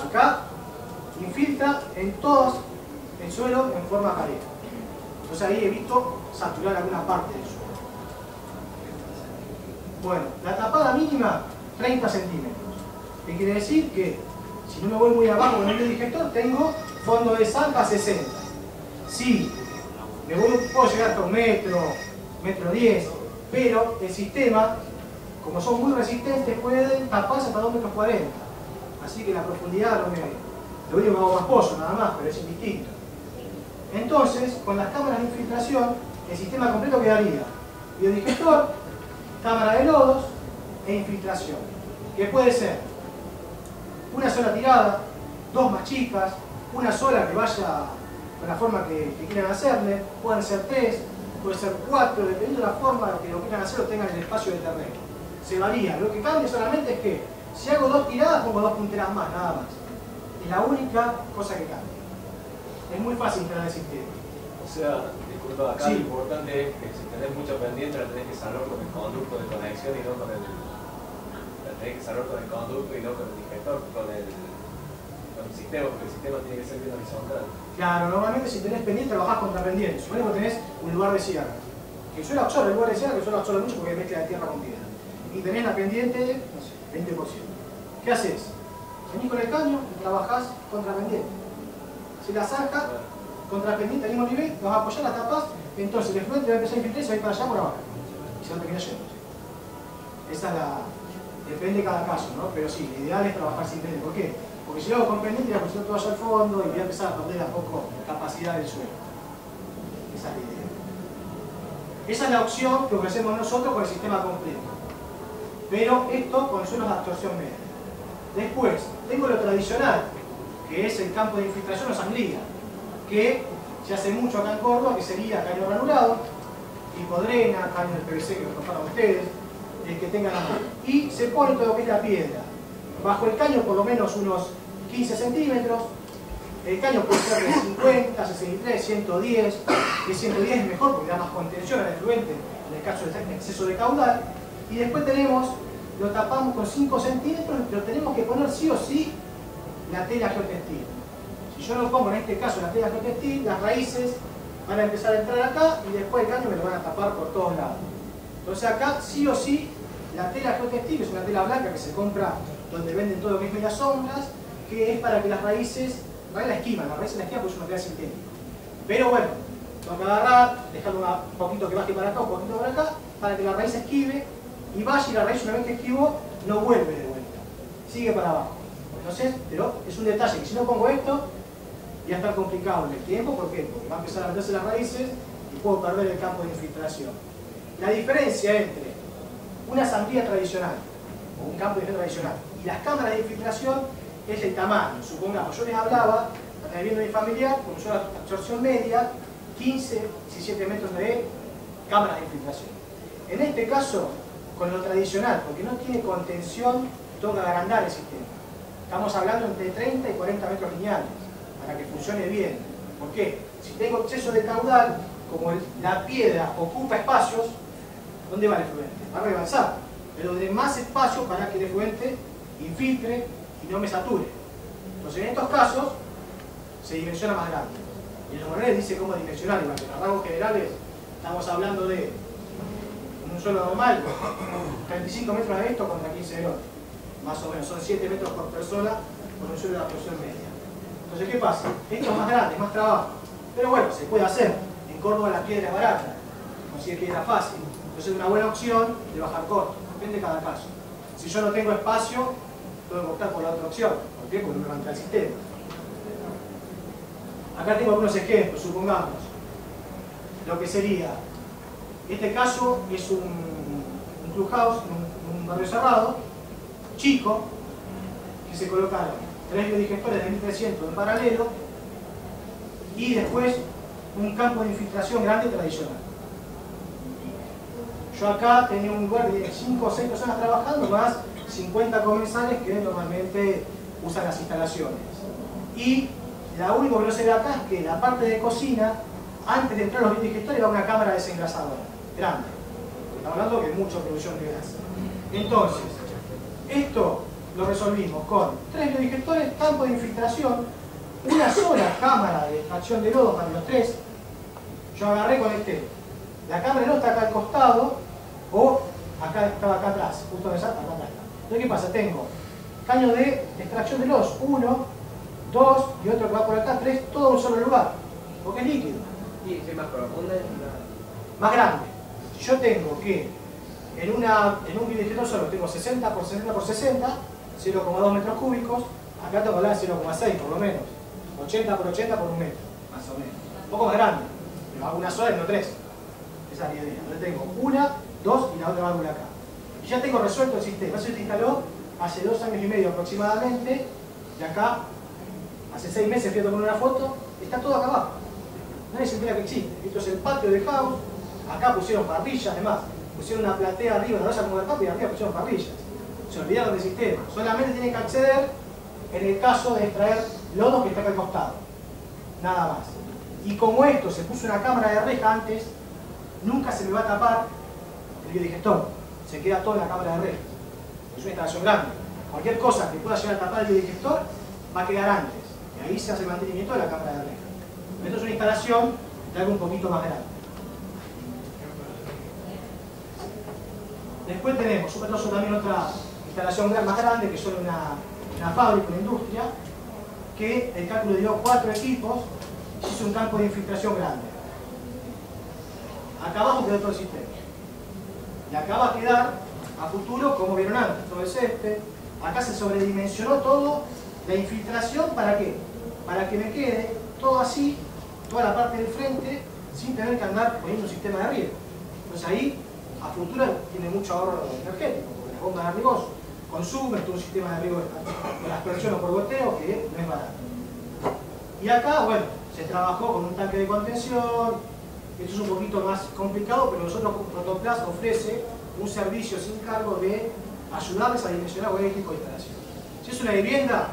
Speaker 1: Acá infiltra en todo el suelo en forma pareja. Entonces ahí evito saturar alguna parte del suelo. Bueno, la tapada mínima 30 centímetros. ¿Qué quiere decir? Que si no me voy muy abajo con el biodigestor, tengo fondo de zanja 60. Si me voy, puedo llegar hasta 1 metro, 1,10 m, pero el sistema, como son muy resistentes, pueden taparse hasta 2,40 m. Así que la profundidad lo único que hago más pozo, nada más, pero es indistinto. Entonces, con las cámaras de infiltración, el sistema completo quedaría biodigestor, cámara de lodos e infiltración, que puede ser una sola tirada, 2 más chicas, una sola que vaya con la forma que quieran hacerle, pueden ser 3, puede ser 4, dependiendo de la forma que lo quieran hacer o tengan el espacio del terreno. Se varía, lo que cambia solamente es que si hago 2 tiradas pongo 2 punteras más, nada más. Es la única cosa que cambia. Es muy fácil instalar el sistema.
Speaker 3: O sea, disculpa, acá
Speaker 1: Sí.
Speaker 3: lo importante es que si tenés mucho pendiente la tenés que salvar con el conducto de conexión y no con el... La Tenés que cerrar con el conducto y no con el digestor, con el sistema, porque el sistema tiene que ser bien horizontal.
Speaker 1: Claro, normalmente si tenés pendiente trabajás contra pendiente. Suponemos que tenés un lugar de cierre. Que suele absorber el lugar de cierre, que suele absorber mucho porque mezcla de tierra con piedra. Y tenés la pendiente, no sé, 20%. ¿Qué haces? Venís con el caño y trabajás contra pendiente. Si la sacas, contra pendiente al mismo nivel, vas a apoyar, la tapas, entonces el efluente va a empezar a infiltrar y se va a ir para allá por abajo. Y se van pequeños llenos. Esa es la... Depende de cada caso, ¿no? Pero sí, lo ideal es trabajar sin pendiente. ¿Por qué? Porque si lo hago con pendiente, voy a presionar todo allá al fondo y voy a empezar a perder a poco capacidad del suelo. Esa es la idea. Esa es la opción que ofrecemos nosotros con el sistema completo. Pero esto con suelos de absorción media. Después, tengo lo tradicional, que es el campo de infiltración o sangría, que se hace mucho acá en Córdoba, que sería caño granulado, hipodrena, caño del PVC que lo tocaron ustedes, el que tengan a mano. Y se pone todo lo que es la piedra. Bajo el caño por lo menos unos 15 centímetros. El caño puede ser de 50, 63, 110. Que 110 es mejor porque da más contención al efluente en el caso de exceso de caudal. Y después tenemos, lo tapamos con 5 centímetros, pero tenemos que poner sí o sí la tela geotextil. Si yo lo pongo en este caso la tela geotextil, las raíces van a empezar a entrar acá y después el caño me lo van a tapar por todos lados. Entonces acá sí o sí la tela geotextil, que es una tela blanca que se compra donde venden todo lo que es medias sombras, que es para que las raíces, la esquivan, las raíces la esquivan porque es un material sintético. Pero bueno, tengo que agarrar, dejarlo un poquito que baje para acá, un poquito para acá, para que la raíz esquive y vaya y la raíz una vez que esquivó no vuelve de vuelta, sigue para abajo. Entonces, pero es un detalle que si no pongo esto, va a estar complicado en el tiempo. ¿Por qué? Porque va a empezar a meterse las raíces y puedo perder el campo de infiltración. La diferencia entre una sangría tradicional o un campo de infiltración tradicional y las cámaras de infiltración es el tamaño. Supongamos, yo les hablaba, a viendo mi familiar, con una absorción media, 15, 17 metros de cámaras de infiltración. En este caso, con lo tradicional, porque no tiene contención, toca agrandar el sistema. Estamos hablando entre 30 y 40 metros lineales, para que funcione bien. ¿Por qué? Si tengo exceso de caudal, como la piedra ocupa espacios, ¿dónde va el efluente? Va a rebalsar, pero de más espacio para que el efluente infiltre y no me sature. Entonces en estos casos se dimensiona más grande. Y en los borreles dice cómo dimensionar, igual que en los rasgos generales estamos hablando de un suelo normal, 35 metros de esto contra 15 de otro. Más o menos, son 7 metros por persona con un suelo de absorción media. Entonces, ¿qué pasa? Esto es más grande, es más trabajo. Pero bueno, se puede hacer. En Córdoba la piedra es barata, se consigue piedra fácil. Entonces es una buena opción de bajar costos. Depende de cada caso. Si yo no tengo espacio, puedo optar por la otra opción. ¿Por qué? Porque no levanta el sistema. Acá tengo algunos ejemplos, supongamos. Lo que sería, este caso es un clubhouse, un barrio cerrado, chico, que se colocaron 3 biodigestores de 1300 en paralelo y después un campo de infiltración grande tradicional. Yo acá tenía un lugar de 5 o 6 personas trabajando, más 50 comensales que normalmente usan las instalaciones. Y lo único que no se ve acá es que la parte de cocina, antes de entrar a los biodigestores, va una cámara desengrasadora, grande. Estamos hablando de mucha producción de grasa. Entonces, esto lo resolvimos con 3 biodigestores, campo de infiltración, una sola cámara de extracción de lodo para los 3. Yo agarré, conecté. La cámara de lodo está acá al costado, o acá estaba acá atrás, justo donde está, acá atrás. Entonces, ¿qué pasa? Tengo caño de extracción de lodos, 1, 2 y otro que va por acá, 3, todo en un solo lugar, porque es líquido.
Speaker 2: ¿Y es más profunda?
Speaker 1: Más grande. Si yo tengo que en un biodigestor solo tengo 60 por 60 por 60, 0,2 metros cúbicos, acá tengo la 0,6 por lo menos, 80 por 80 por 1 metro, más o menos. Un poco más grande, pero hago una sola y no 3. Esa es la idea. Entonces tengo una, 2 y la otra válvula acá. Y ya tengo resuelto el sistema. Eso se instaló hace 2 años y medio aproximadamente, y acá, hace 6 meses fui a tomar una foto, está todo acá abajo. Nadie se entera que existe. Esto es el patio del house, acá pusieron parrillas, además, pusieron una platea arriba, una olla como el patio y arriba pusieron parrillas. Se olvidaron del sistema. Solamente tienen que acceder en el caso de extraer lodo que está acá al costado. Nada más. Y como esto se puso una cámara de reja antes, nunca se me va a tapar el biodigestor. Se queda todo en la cámara de reja. Es una instalación grande. Cualquier cosa que pueda llegar a tapar el biodigestor va a quedar antes. Y ahí se hace el mantenimiento de la cámara de reja. Esto es una instalación de algo un poquito más grande. Después tenemos, supuestamente también otra instalación más grande, que son una fábrica, una industria, que el cálculo dio 4 equipos y hizo un campo de infiltración grande. Acá abajo quedó todo el sistema. Y acá va a quedar a futuro, como vieron antes, todo el césped. Acá se sobredimensionó todo, la infiltración, ¿para qué? Para que me quede todo así, toda la parte del frente, sin tener que andar poniendo un sistema de riego. Entonces ahí, a futuro, tiene mucho ahorro energético, porque las bombas de riego consumen todo un sistema de riego por aspersión o por goteo, que no es barato. Y acá, bueno, se trabajó con un tanque de contención. Esto es un poquito más complicado, pero nosotros Protoplas ofrece un servicio sin cargo de ayudarles a dimensionar cualquier tipo de instalación. Si es una vivienda,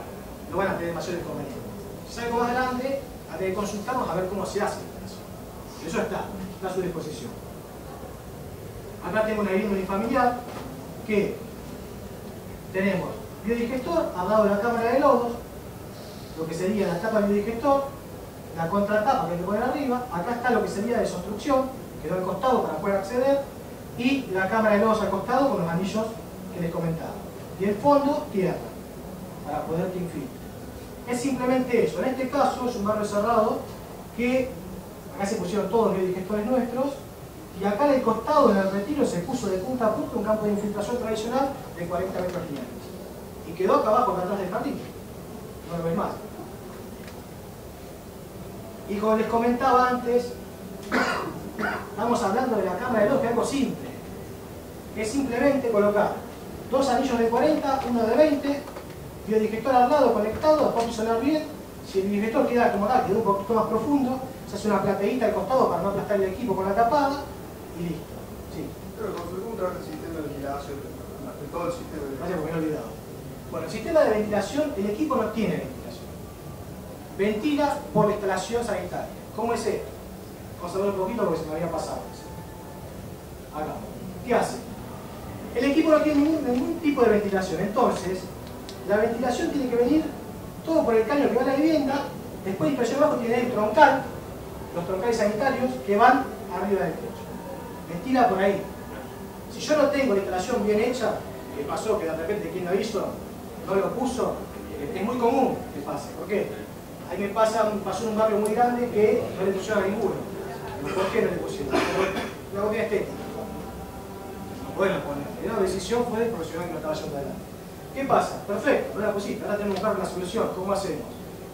Speaker 1: no van a tener mayor inconveniente. Si es algo más grande, hay que consultarnos a ver cómo se hace la instalación. Eso está a su disposición. Acá tengo una vivienda unifamiliar que tenemos biodigestor al lado de la cámara de lodos, lo que sería la tapa del biodigestor, la contratapa que hay que poner arriba, acá está lo que sería de desobstrucción, quedó al costado para poder acceder, y la cámara de lodos al costado con los anillos que les comentaba. Y el fondo, tierra, para poder que infiltre. Es simplemente eso. En este caso es un barrio cerrado que acá se pusieron todos los biodigestores nuestros, y acá en el costado, en el retiro, se puso de punta a punta un campo de infiltración tradicional de 40 metros lineales. Y quedó acá abajo, acá atrás del jardín. No lo ves más. Y como les comentaba antes, estamos hablando de la cámara de luz, que es algo simple. Es simplemente colocar 2 anillos de 40, uno de 20, biodigestor al lado conectado, después isolar bien. Si el biodigestor queda como acá, queda un poquito más profundo, se hace una plateíta al costado para no aplastar el equipo con la tapada y listo. Sí.
Speaker 4: Pero consultó el sistema de ventilación, todo el sistema de
Speaker 1: Gracias, porque me he olvidado. Bueno, el sistema de ventilación, el equipo no tiene ventilación. Ventila por la instalación sanitaria. ¿Cómo es esto? Vamos a ver un poquito porque se me había pasado. Acá. ¿Qué hace? El equipo no tiene ningún tipo de ventilación. Entonces, la ventilación tiene que venir todo por el caño que va a la vivienda. Después, dispersión abajo, tiene el troncal, los troncales sanitarios que van arriba del techo. Ventila por ahí. Si yo no tengo la instalación bien hecha, ¿qué pasó? Que de repente quien lo hizo no lo puso, es muy común que pase. ¿Por qué? Ahí me pasó en un barrio muy grande que no le pusieron a ninguno. ¿Por qué no le pusieron? Una cuestión estética. Bueno, la decisión fue del profesional que lo estaba llevando adelante. ¿Qué pasa? Perfecto, no la pusiste, ahora tenemos que buscar una solución. ¿Cómo hacemos?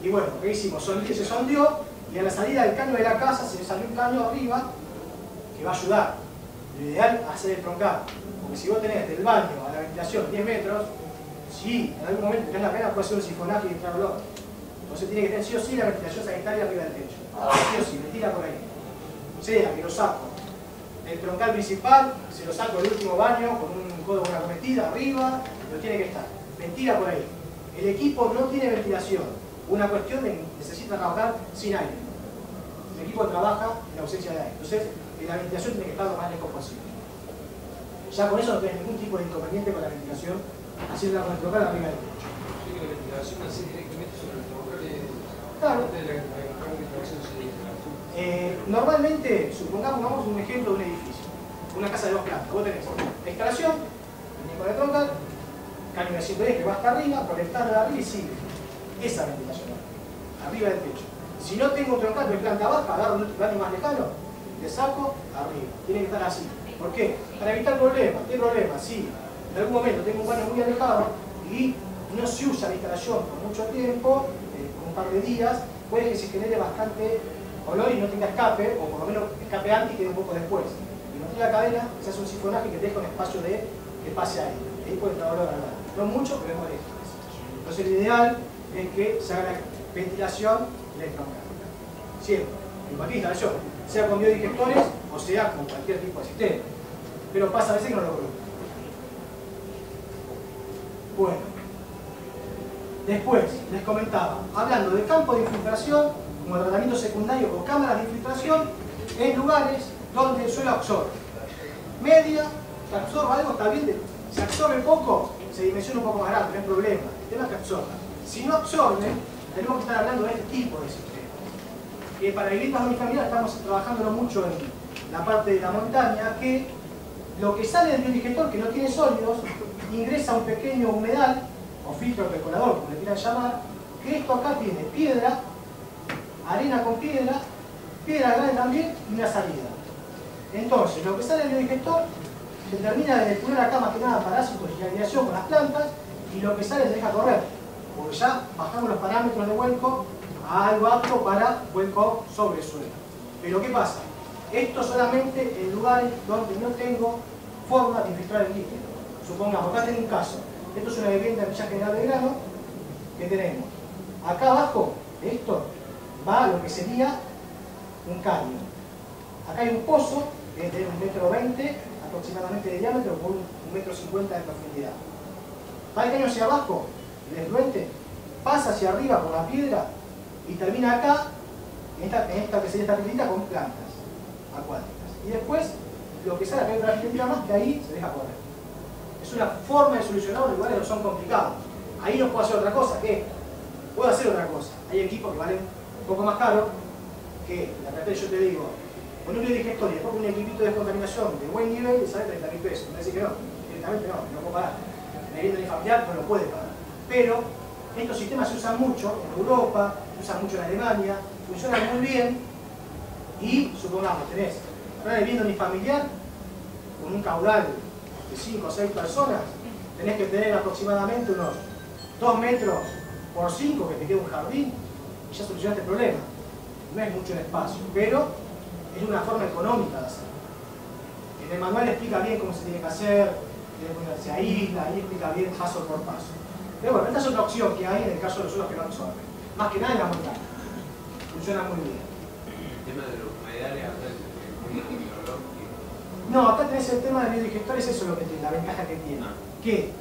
Speaker 1: Y bueno, ¿qué hicimos? Se sondeó y a la salida del caño de la casa se salió un caño arriba que va a ayudar. Lo ideal es hacer el troncal. Porque si vos tenés del baño a la ventilación 10 metros, si en algún momento tenés la pena, puede ser un sifonaje y entrar olor. Entonces tiene que tener sí o sí la ventilación sanitaria arriba del techo. Sí o sí, me tira por ahí. O sea, que lo saco. El troncal principal, se lo saco del último baño con un codo con una cometida arriba, lo tiene que estar. Ventila por ahí. El equipo no tiene ventilación. Una cuestión de necesita trabajar sin aire. El equipo trabaja en ausencia de aire. Entonces, la ventilación tiene que estar lo más lejos posible. Ya con eso no tenés ningún tipo de inconveniente con la ventilación, haciéndola con el troncal arriba del techo.
Speaker 2: Sí, que la ventilación así directamente sobre el troncal es...
Speaker 1: Claro.
Speaker 2: La
Speaker 1: Normalmente, supongamos un ejemplo de un edificio, una casa de 2 plantas. Vos tenés la instalación, venís con el troncal, caño de 110 que va hasta arriba, conectás de arriba y sigue. Esa ventilación, arriba del techo. Si no tengo un troncal de planta baja, agarro un baño más lejano, le saco arriba. Tiene que estar así. ¿Por qué? Para evitar problemas. ¿Qué problema? Si en algún momento tengo un baño muy alejado y no se usa la instalación por mucho tiempo, por un par de días, puede que se genere bastante olor y no tenga escape, o por lo menos escape antes y quede un poco después. Y no tiene la cadena, se hace un sifonaje que deja un espacio de que pase aire. Ahí puede entrar olor al lado. No mucho, pero es molesto. Entonces lo ideal es que se haga la ventilación del troncal. Siempre, en cualquier instalación, sea con biodigestores o sea con cualquier tipo de sistema. Pero pasa a veces que no lo colocan. Bueno. Después, les comentaba, hablando de campo de infiltración, como tratamiento secundario o cámaras de infiltración, en lugares donde el suelo absorbe. Media, que absorba algo, está bien, Si absorbe poco, se dimensiona un poco más grande, no hay problema. El tema es que absorba. Si no absorbe, tenemos que estar hablando de este tipo de sistema. Que para viviendas unifamiliares estamos trabajándolo mucho en la parte de la montaña, que lo que sale del biodigestor, que no tiene sólidos, ingresa un pequeño humedal, o filtro percolador, como le quieran llamar, que esto acá tiene piedra, arena con piedra grande también y una salida. Entonces, lo que sale del biodigestor se termina de depurar acá más que nada parásitos y alineación con las plantas, y lo que sale se deja correr, porque ya bajamos los parámetros de vuelco a algo apto para vuelco sobre suelo. Pero ¿qué pasa? Esto solamente en lugares donde no tengo forma de infiltrar el líquido. Supongamos, acá tengo un caso. Esto es una vivienda en Villa General Belgrano que tenemos. Acá abajo de esto va lo que sería un caño. Acá hay un pozo que es de 1,20 m aproximadamente de diámetro por 1,50 m de profundidad. Va el caño hacia abajo, el efluente pasa hacia arriba por la piedra y termina acá, en esta que sería esta pilita, con plantas acuáticas. Y después, lo que sale acá hay otra pilita más que ahí se deja correr. Es una forma de solucionar los lugares que son complicados. Ahí no puedo hacer otra cosa que esta. Puedo hacer otra cosa. Hay equipos que valen un poco más caro, que la verdad yo te digo, con un biodigestor y después con un equipito de descontaminación de buen nivel y sale 30.000 pesos. Me decís que no, directamente no puedo pagar. La vivienda familiar no lo puede pagar. Pero estos sistemas se usan mucho en Europa, se usan mucho en Alemania, funcionan muy bien y supongamos, tenés una vivienda unifamiliar con un caudal de 5 o 6 personas, tenés que tener aproximadamente unos 2 metros por 5 que te quede un jardín y ya solucionaste el problema. No es mucho el espacio, pero es una forma económica de hacerlo. En el manual explica bien cómo se tiene que hacer, se aísla, ahí explica bien paso por paso. Pero bueno, esta es otra opción que hay en el caso de los suelos que no absorben. Más que nada en la montaña. Funciona muy bien.
Speaker 2: El tema de los humedales acá es muy tecnológico.
Speaker 1: No, acá tenés el tema de biodigestores, eso es lo que tiene, la ventaja que tiene. Que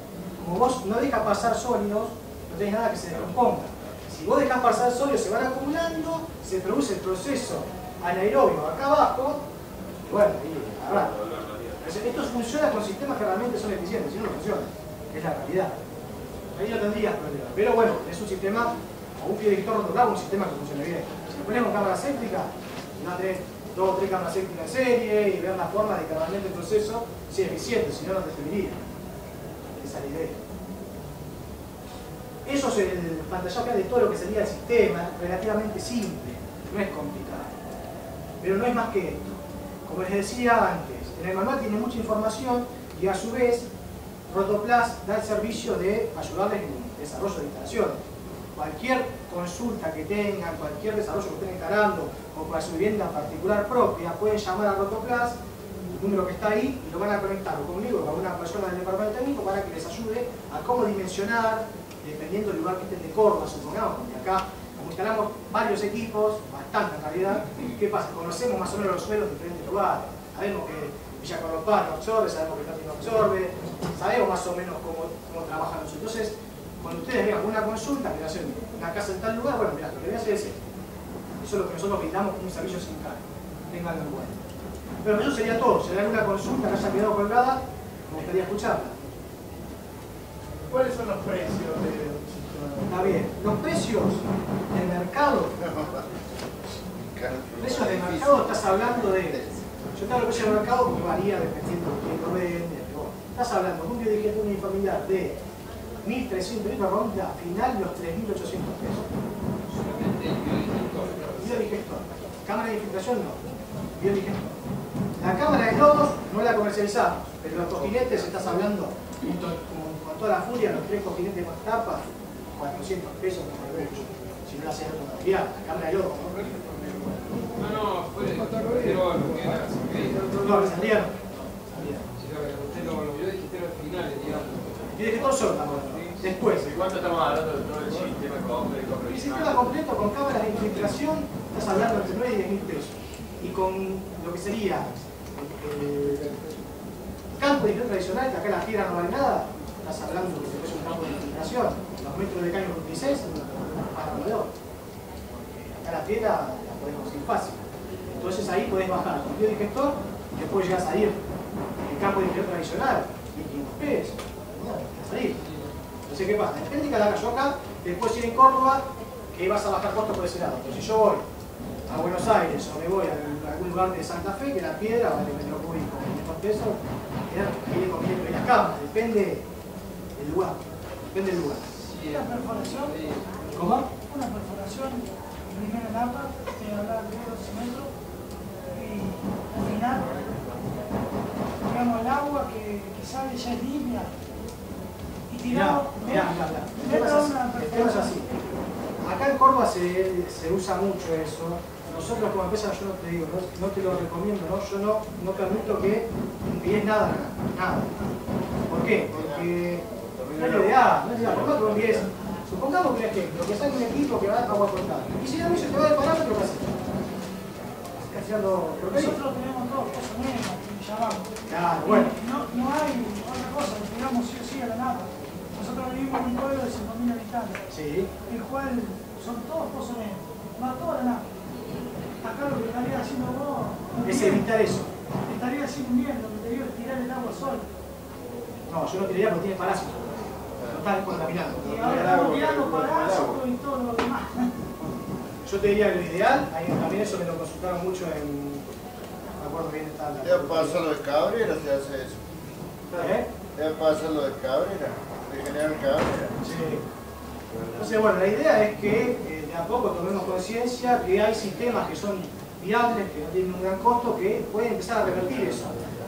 Speaker 1: como vos no dejas pasar sólidos, no tenés nada que se descomponga. Si vos dejás pasar sólidos, se van acumulando, se produce el proceso anaerobio acá abajo, y bueno, ahí agarrá. Esto funciona con sistemas que realmente son eficientes, si no, no funciona, es la realidad. Ahí no tendrías problema. Pero bueno, es un sistema, o un biodigestor rotulado, un sistema que funciona bien. Si le ponemos cámara séptica, no tenés 2 o 3 cámaras sépticas en serie y ver la forma de que realmente el proceso sea eficiente, si no, no te serviría. Esa es la idea. Eso es el pantallado que hay de todo lo que sería el sistema, relativamente simple, no es complicado. Pero no es más que esto. Como les decía antes, en el manual tiene mucha información y a su vez Rotoplas da el servicio de ayudarles en el desarrollo de instalaciones. Cualquier consulta que tengan, cualquier desarrollo que estén encarando o para su vivienda particular propia, pueden llamar a Rotoplas, el número que está ahí, y lo van a conectar o conmigo o con una persona del departamento técnico para que les ayude a cómo dimensionar, dependiendo del lugar que estén de Córdoba, supongamos, porque acá como instalamos varios equipos, bastante en realidad, ¿qué pasa? Conocemos más o menos los suelos de diferentes lugares, sabemos que Villa Corlopá no absorbe, sabemos que Tati no absorbe, sabemos más o menos cómo trabajan los. Entonces, cuando ustedes vean una consulta que hacen una casa en tal lugar, bueno, mirá, lo que voy a hacer es esto. Eso es lo que nosotros brindamos como un servicio sin cargo, tenganlo en cuenta. Pero eso sería todo. Si hay alguna consulta que haya quedado colgada, me gustaría escucharla.
Speaker 4: ¿Cuáles son los precios de
Speaker 1: Está bien. Los precios del mercado, precios del mercado estás hablando de. Yo te hablo de precios del mercado porque varía dependiendo de quién lo vende. Pero estás hablando de un biodigestor unifamiliar de 1.300 litros ronda final los 3.800 pesos.
Speaker 2: Solamente el biodigestor.
Speaker 1: Biodigestor. Cámara de infiltración no. Biodigestor. La cámara de lodos no la comercializamos, pero los cojinetes estás hablando con toda la furia, los 3 cojinetes más tapas, 400 pesos como mucho. Si no haces otro material, la cámara de lodos.
Speaker 2: No, fue pero lo que era
Speaker 1: No, me salieron.
Speaker 2: usted lo vio dijiste los finales, digamos.
Speaker 1: Biodigestor solo, después.
Speaker 3: ¿De cuánto estamos hablando de todo el sistema completo?
Speaker 1: El sistema completo con cámaras de infiltración estás hablando entre 9 y 10.000 pesos. Y con lo que sería el campo de infiltración tradicional, que acá la tierra no vale nada, estás hablando de que es un campo de infiltración, los metros de caño 26, para alrededor. Acá la tierra la podemos conseguir fácil. Entonces ahí podés bajar con biodigestor y después llegas a ir en el campo de infiltración tradicional, 1.500 pesos. Bueno, salir. Entonces, ¿qué pasa? Depende de cada caso. Acá te puedes ir en Córdoba, que vas a bajar costos por ese lado. Pero si yo voy a Buenos Aires o me voy a algún lugar de Santa Fe, que la piedra vale metro cúbico 500 pesos, viene con 500 y las camas, depende del lugar. Depende del lugar.
Speaker 5: Una perforación,
Speaker 1: ¿Cómo?
Speaker 5: una perforación, primera etapa, de hablar de 12 metros, y al final, digamos, el agua que sale ya es limpia, y tirado,
Speaker 1: Mirá. El tema es así. Acá en Córdoba se usa mucho eso. Nosotros como empresa, yo no te digo, no te lo recomiendo, ¿no? Yo no permito que envíes nada. ¿Por qué? Porque no es lo ideal, por más que envíes, supongamos que un ejemplo, que sale un equipo que va a agua potable. Y si no se te va de parámetro, ¿qué haces?
Speaker 5: nosotros tenemos todos cosas negras, que llamamos.
Speaker 1: Claro, bueno.
Speaker 5: No hay otra cosa, le pegamos sí o sí a la napa. Nosotros vivimos en un pueblo de 5.000 habitantes,
Speaker 1: Sí.
Speaker 5: el cual son todos pozos negros, va toda la napa. Acá lo que estaría haciendo vos
Speaker 1: Es evitar eso.
Speaker 5: estaría haciendo bien, lo que te digo es tirar el agua al sol.
Speaker 1: No, yo no tiraría porque tiene parásitos. No está contaminado.
Speaker 5: Y ahora estamos tirando parásitos y todo lo demás.
Speaker 1: Yo te diría que lo ideal, ahí también eso me lo consultaron mucho en. No me acuerdo bien está la.
Speaker 6: ¿Qué pasa lo de Cabrera si hace eso?
Speaker 1: ¿Eh?
Speaker 6: ¿Qué pasa lo de Cabrera? De General Cabrera.
Speaker 1: Sí. Entonces, bueno, la idea es que de a poco tomemos conciencia que hay sistemas que son viables, que no tienen un gran costo, que pueden empezar a revertir eso.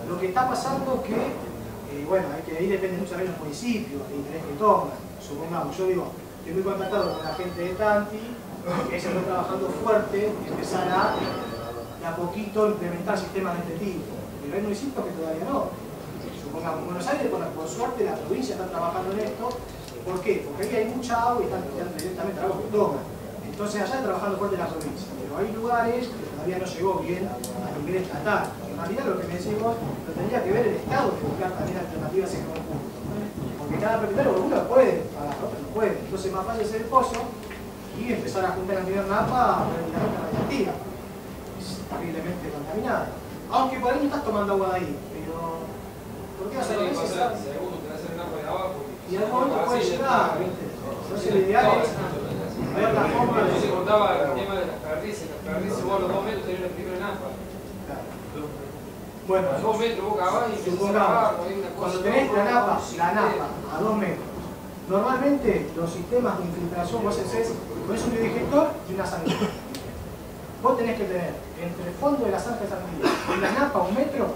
Speaker 1: Lo que está pasando es que, bueno, ahí depende mucho también los municipios, el interés que toman. Supongamos, yo digo, estoy muy contactado con la gente de Tanti, que se está trabajando fuerte y empezar a, de a poquito, implementar sistemas de este tipo. Pero hay municipios que todavía no. Supongamos, Buenos Aires, por suerte, la provincia está trabajando en esto. ¿Por qué? Porque ahí hay mucha agua y están directamente agua que toman. Entonces allá está trabajando fuerte la provincia. Pero hay lugares que todavía no llegó bien a nivel estatal. En realidad lo que me decís vos, lo tendría que ver el Estado de buscar también alternativas en conjunto. Porque cada propietario, uno puede pagar, otro no puede. Entonces es más fácil hacer el pozo y empezar a juntar la primera napa a la nota radiactiva. Es terriblemente contaminada. Aunque por ahí no estás tomando agua de ahí, pero ¿por qué vas a hacer eso? Y al momento puede llegar, ¿viste? Entonces lo ideal es ver la forma de...
Speaker 2: Se contaba el tema de las perdices. Las perdices vos a los 2 metros tenés la primera napa.
Speaker 1: Bueno,
Speaker 2: A 2 metros vos cavás y
Speaker 1: supongamos, cuando tenés la napa a 2 metros, normalmente los sistemas de infiltración vos haces, ponés un biodigestor y una sanguínea. Vos tenés que tener entre el fondo de la zanja sanguínea y la napa a 1 metro,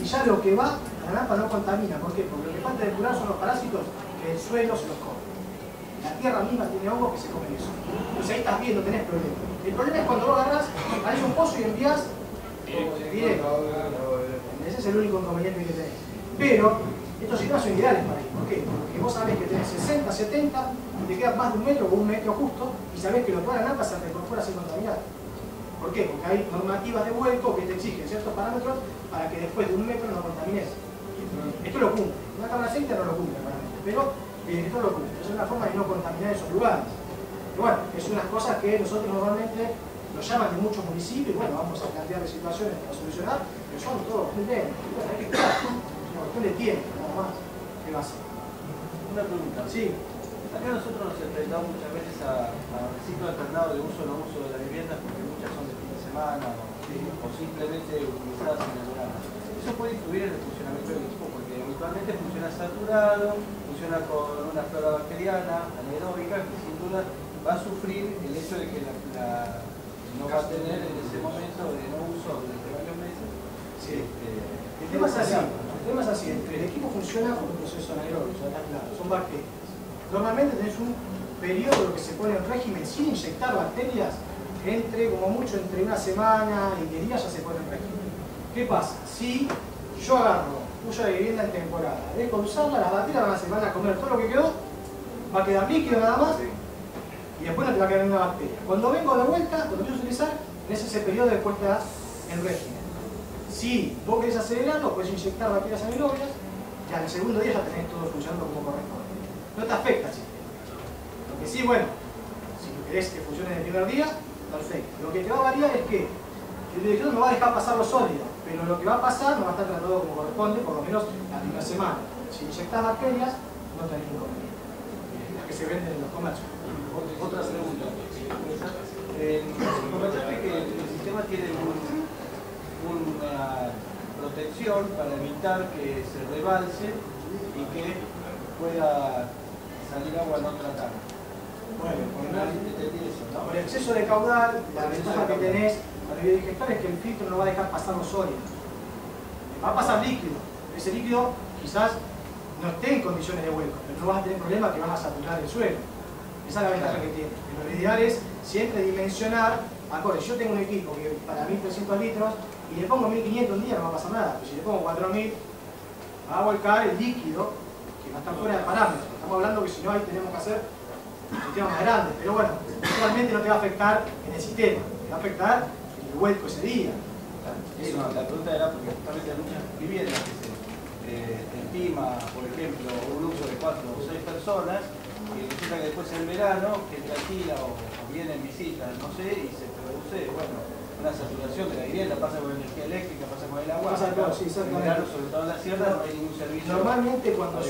Speaker 1: y ya lo que va, la napa no contamina. ¿Por qué? Porque lo que falta depurar son los parásitos que el suelo se los come. La tierra misma tiene hongos que se comen eso. Entonces ahí estás viendo, tenés problema. El problema es cuando vos agarrás, haces un pozo y envías directo. Ese es el único inconveniente que tenés. Pero estos sistemas son ideales para ir. ¿Por qué? Porque vos sabés que tenés 60, 70, y te queda más de 1 metro o 1 metro justo, y sabés que lo toda la napa se reincorpora sin contaminar. ¿Por qué? Porque hay normativas de vuelco que te exigen ciertos parámetros para que después de 1 metro no contamines. Esto lo cumple. Una cámara de aceite no lo cumple, pero esto lo cumple. Es una forma de no contaminar esos lugares. Pero bueno, es unas cosas que nosotros normalmente nos llaman de muchos municipios y bueno, vamos a plantear de situaciones para solucionar, pero son todos muy lentos. Bueno, hay que esperar. Es una cuestión de tiempo, nada más. ¿Qué va a ser?
Speaker 7: Una pregunta.
Speaker 1: Sí.
Speaker 7: Acá nosotros nos enfrentamos muchas veces a ciclo alternado de uso o no uso de la vivienda porque muchas son de fin de semana o simplemente utilizadas en el verano. Eso puede influir en el funcionamiento del equipo porque habitualmente funciona saturado, funciona con una flora bacteriana, anaeróbica, que sin duda va a sufrir el hecho de que no va a tener en ese momento de no uso durante varios meses.
Speaker 1: Sí. El tema es así. El tema es así. El equipo funciona por un proceso anaeróbico, está claro. Son bacterias. Normalmente tenés un periodo que se pone en régimen sin inyectar bacterias como mucho entre 1 semana y 10 días ya se pone en régimen. ¿Qué pasa? Si yo agarro puya de vivienda en temporada, dejo de usarla, las bacterias van a comer todo lo que quedó, va a quedar líquido nada más y después no te va a quedar ninguna bacteria. Cuando vengo de vuelta, cuando empiezo a utilizar, tenés ese periodo de puesta en régimen. Si vos querés acelerarlo, puedes inyectar bacterias anaerobias y al segundo día ya tenés todo funcionando como corresponde. No te afecta el sistema. Lo que sí, bueno, si querés que funcione en el primer día, perfecto. Lo que te va a variar es que el biodigestor no va a dejar pasar los sólidos, pero lo que va a pasar no va a estar tratado como corresponde, por lo menos la primera semana. Si inyectas bacterias, no tenés inconveniente. Las que se venden en los comercios.
Speaker 7: Otra pregunta. Comentaste que el sistema tiene una protección para evitar que se rebalse y que pueda salir agua no tratada.
Speaker 1: Bueno,
Speaker 7: Entendí eso, ¿no?
Speaker 1: por el exceso de caudal, la ventaja que tenés con el biodigestor es que el filtro no va a dejar pasar los sólidos. Va a pasar líquido. Ese líquido quizás no esté en condiciones de vuelco, pero no vas a tener problema que vas a saturar el suelo. Esa es la ventaja que tiene. Pero lo ideal es siempre dimensionar. Acorde, yo tengo un equipo que para 1300 litros y le pongo 1500 un día no va a pasar nada. Pero si le pongo 4000, va a volcar el líquido que va a estar fuera de parámetros. Estamos hablando que si no, ahí tenemos que hacer un sistema más grande. Pero bueno, actualmente no te va a afectar en el sistema, te va a afectar en el vuelco ese día.
Speaker 7: Sí, no, la pregunta era porque justamente hay muchas viviendas que se estima, por ejemplo, un uso de 4 o 6 personas y resulta que después en verano que te alquila o viene en visita, no sé, y se produce, bueno, una saturación de la vivienda, pasa con energía eléctrica, pasa con el agua.
Speaker 1: Pasa todo, sí,
Speaker 7: en verano, sobre todo en la sierra, no hay ningún servicio.
Speaker 1: Normalmente cuando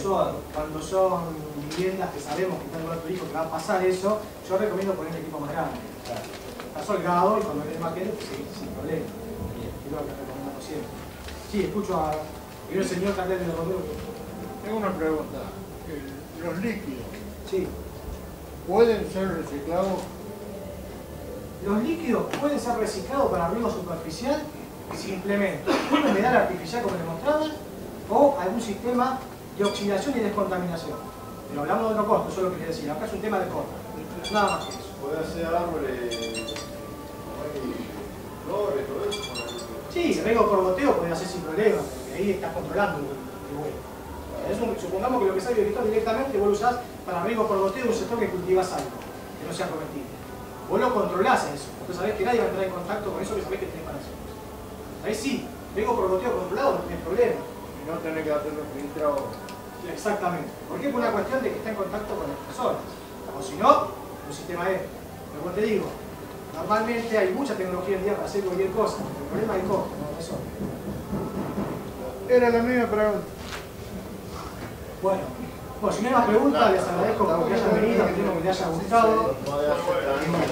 Speaker 1: son viviendas que sabemos que está en lugar turístico que va a pasar eso, yo recomiendo poner el equipo más grande.
Speaker 7: Claro.
Speaker 1: Está solgado y cuando viene más gente, sí, sin problema. Es lo que recomendamos siempre. Sí, escucho a el señor Cartel de los Romeros.
Speaker 6: Tengo una pregunta. Los líquidos,
Speaker 1: Sí.
Speaker 6: ¿pueden ser reciclados?
Speaker 1: Los líquidos pueden ser reciclados para riego superficial si implementan una humedad artificial como le mostraba o algún sistema de oxidación y descontaminación. Pero hablamos de otro costo, eso es lo que quería decir. Acá es un tema de costo. Nada más que eso.
Speaker 6: ¿Puede hacer árboles, flores, todo eso?
Speaker 1: Sí, riego por goteo puede hacer sin problema, porque ahí estás controlando el vuelo. Supongamos que lo que sale del biodigestor directamente vos lo usás para riego por goteo de un sector que cultivas algo, que no sea comestible. Vos lo controlás eso, porque sabés que nadie va a entrar en contacto con eso que sabés que tenés para hacer. Ahí sí, riego por goteo controlado no tenés problema.
Speaker 6: Y no tener que hacerlo filtrado.
Speaker 1: Exactamente. ¿Por qué? Por una cuestión de que está en contacto con las personas. O si no, un sistema E. Pero como te digo, normalmente hay mucha tecnología en día para hacer cualquier cosa. El problema es el costo, no eso.
Speaker 6: Era la misma pregunta.
Speaker 1: Bueno, si no hay más preguntas, les agradezco por que hayan venido, espero que les haya gustado.
Speaker 6: No de hace tanto.